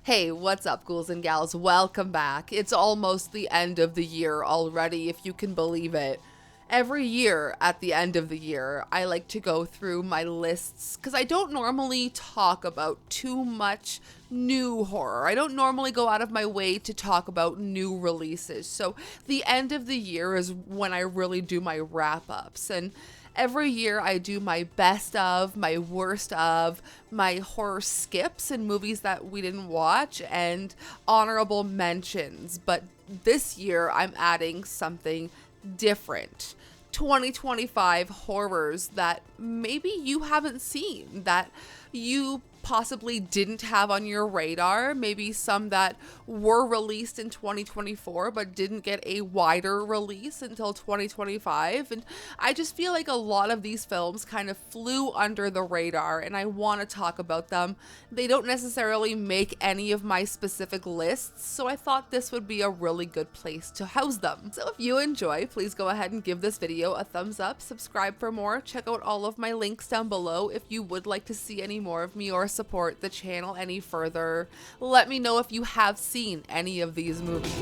Hey, what's up, ghouls and gals? Welcome back. It's almost the end of the year already, if you can believe it. Every year at the end of the year, I like to go through my lists because I don't normally talk about too much new horror. I don't normally go out of my way to talk about new releases. So the end of the year is when I really do my wrap-ups. And every year I do my best of, my worst of, my horror skips and movies that we didn't watch, and honorable mentions. But this year I'm adding something different. 2025 horrors that maybe you haven't seen, that you possibly didn't have on your radar, maybe some that were released in 2024 but didn't get a wider release until 2025. And I just feel like a lot of these films kind of flew under the radar, and I want to talk about them. They don't necessarily make any of my specific lists, so I thought this would be a really good place to house them. So if you enjoy, please go ahead and give this video a thumbs up, subscribe for more, check out all of my links down below if you would like to see any more of me or support the channel any further. Let me know if you have seen any of these movies.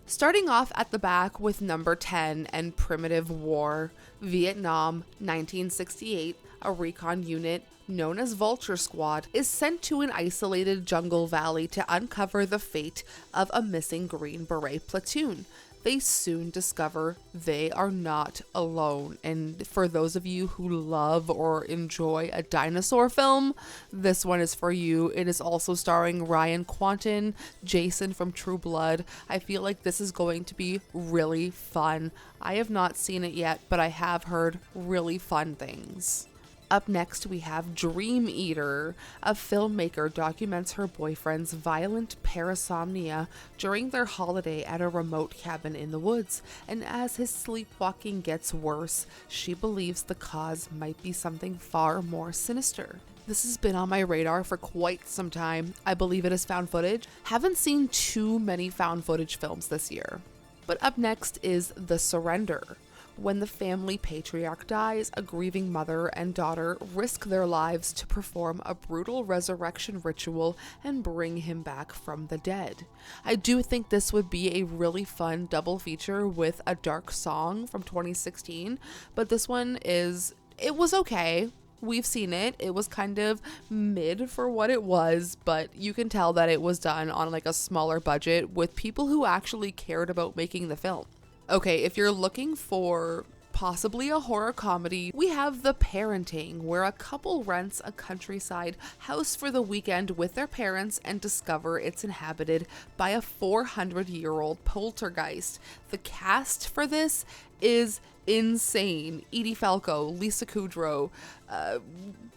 Starting off at the back with number 10 and Primitive War, Vietnam, 1968, a recon unit known as Vulture Squad is sent to an isolated jungle valley to uncover the fate of a missing Green Beret platoon. They soon discover they are not alone. And for those of you who love or enjoy a dinosaur film, this one is for you. It is also starring Ryan Quanten, Jason from True Blood. I feel like this is going to be really fun. I have not seen it yet, but I have heard really fun things. Up next, we have Dream Eater. A filmmaker documents her boyfriend's violent parasomnia during their holiday at a remote cabin in the woods, and as his sleepwalking gets worse, she believes the cause might be something far more sinister. This has been on my radar for quite some time. I believe it is found footage. Haven't seen too many found footage films this year. But up next is The Surrender. When the family patriarch dies, a grieving mother and daughter risk their lives to perform a brutal resurrection ritual and bring him back from the dead. I do think this would be a really fun double feature with A Dark Song from 2016, but this one it was okay. We've seen it. It was kind of mid for what it was, but you can tell that it was done on like a smaller budget with people who actually cared about making the film. Okay, if you're looking for possibly a horror comedy, we have The Parenting, where a couple rents a countryside house for the weekend with their parents and discover it's inhabited by a 400-year-old poltergeist. The cast for this is insane. Edie Falco, Lisa Kudrow,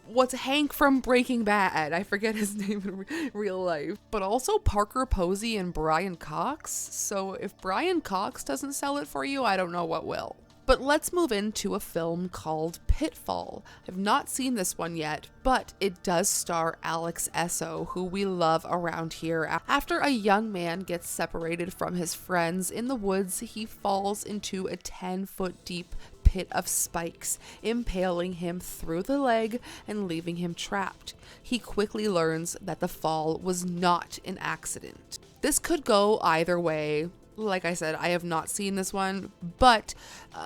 what's Hank from Breaking Bad? I forget his name in real life. But also Parker Posey and Brian Cox. So if Brian Cox doesn't sell it for you, I don't know what will. But let's move into a film called Pitfall. I've not seen this one yet, but it does star Alex Esso, who we love around here. After a young man gets separated from his friends in the woods, he falls into a 10-foot deep pit of spikes, impaling him through the leg and leaving him trapped. He quickly learns that the fall was not an accident. This could go either way. Like I said, I have not seen this one, but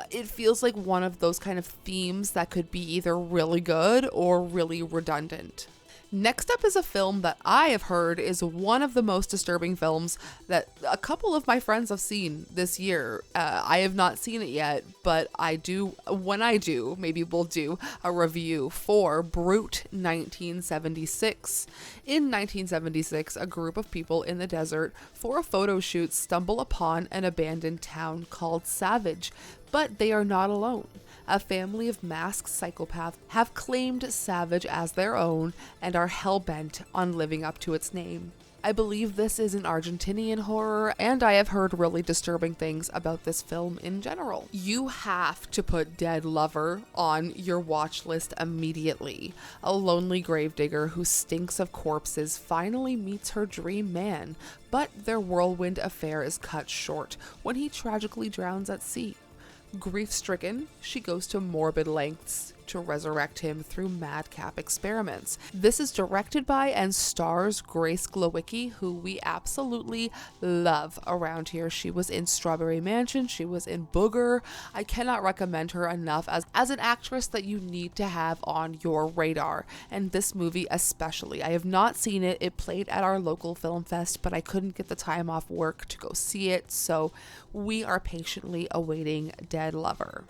it feels like one of those kind of themes that could be either really good or really redundant. Next up is a film that I have heard is one of the most disturbing films that a couple of my friends have seen this year. I have not seen it yet, but I do. When I do, maybe we'll do a review for Brute 1976. In 1976, a group of people in the desert for a photo shoot stumble upon an abandoned town called Savage, but they are not alone. A family of masked psychopaths have claimed Savage as their own and are hell-bent on living up to its name. I believe this is an Argentinian horror, and I have heard really disturbing things about this film in general. You have to put Dead Lover on your watch list immediately. A lonely gravedigger who stinks of corpses finally meets her dream man, but their whirlwind affair is cut short when he tragically drowns at sea. Grief-stricken, she goes to morbid lengths to resurrect him through madcap experiments. This is directed by and stars Grace Glowicki, who we absolutely love around here. She was in Strawberry Mansion, she was in Booger. I cannot recommend her enough as an actress that you need to have on your radar, and this movie especially. I have not seen it. It played at our local film fest, but I couldn't get the time off work to go see it, so we are patiently awaiting Dead Lover.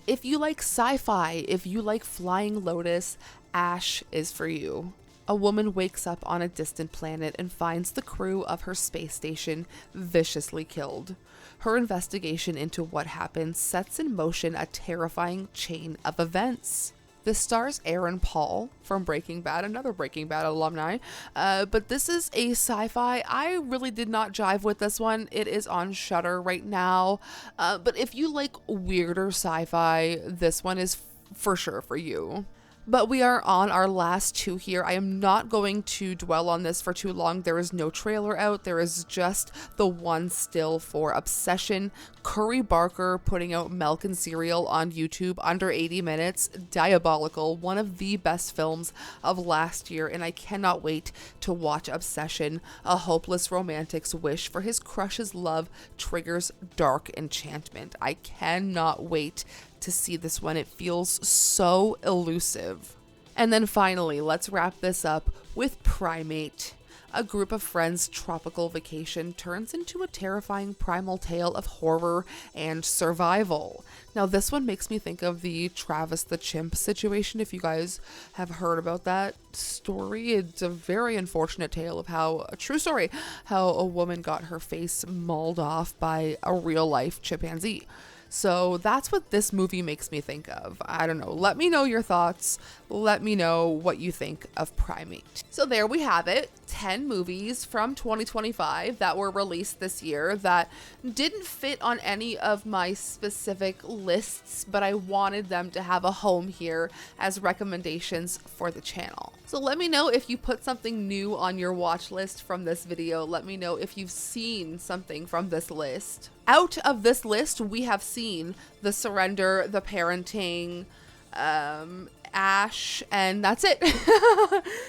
If you like sci-fi, if you like Flying Lotus, Ash is for you. A woman wakes up on a distant planet and finds the crew of her space station viciously killed. Her investigation into what happened sets in motion a terrifying chain of events. This stars Aaron Paul from Breaking Bad, another Breaking Bad alumni, but this is a sci-fi. I really did not jive with this one. It is on Shudder right now, but if you like weirder sci-fi, this one is for sure for you. But we are on our last two here. I am not going to dwell on this for too long. There is no trailer out. There is just the one still for Obsession. Curry Barker putting out Milk and Cereal on YouTube under 80 minutes. Diabolical. One of the best films of last year, and I cannot wait to watch Obsession. A hopeless romantic's wish for his crush's love triggers dark enchantment. I cannot wait to see this one. It feels so elusive. And then finally, let's wrap this up with Primate. A group of friends' tropical vacation turns into a terrifying primal tale of horror and survival. Now, this one makes me think of the Travis the Chimp situation, if you guys have heard about that story. It's a very unfortunate tale of a true story, how a woman got her face mauled off by a real-life chimpanzee. So that's what this movie makes me think of. I don't know. Let me know your thoughts. Let me know what you think of Primate. So there we have it. 10 movies from 2025 that were released this year that didn't fit on any of my specific lists, but I wanted them to have a home here as recommendations for the channel. So let me know if you put something new on your watch list from this video. Let me know if you've seen something from this list. Out of this list, we have seen The Surrender, The Parenting, Ash, and that's it.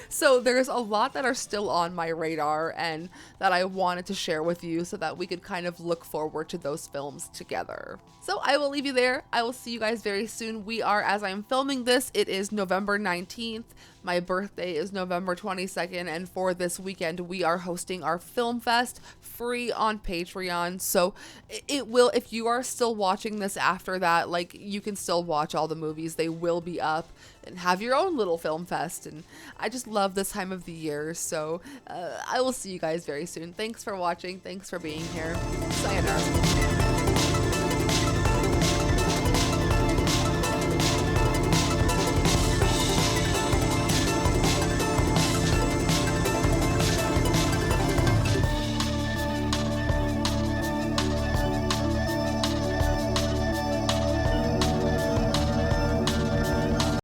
So there's a lot that are still on my radar and that I wanted to share with you so that we could kind of look forward to those films together. So I will leave you there. I will see you guys very soon. We are, as I'm filming this, it is November 19th. My birthday is November 22nd, and for this weekend, we are hosting our film fest free on Patreon. So it will, if you are still watching this after that, like, you can still watch all the movies. They will be up and have your own little film fest. And I just love this time of the year. So I will see you guys very soon. Thanks for watching. Thanks for being here. Sayonara.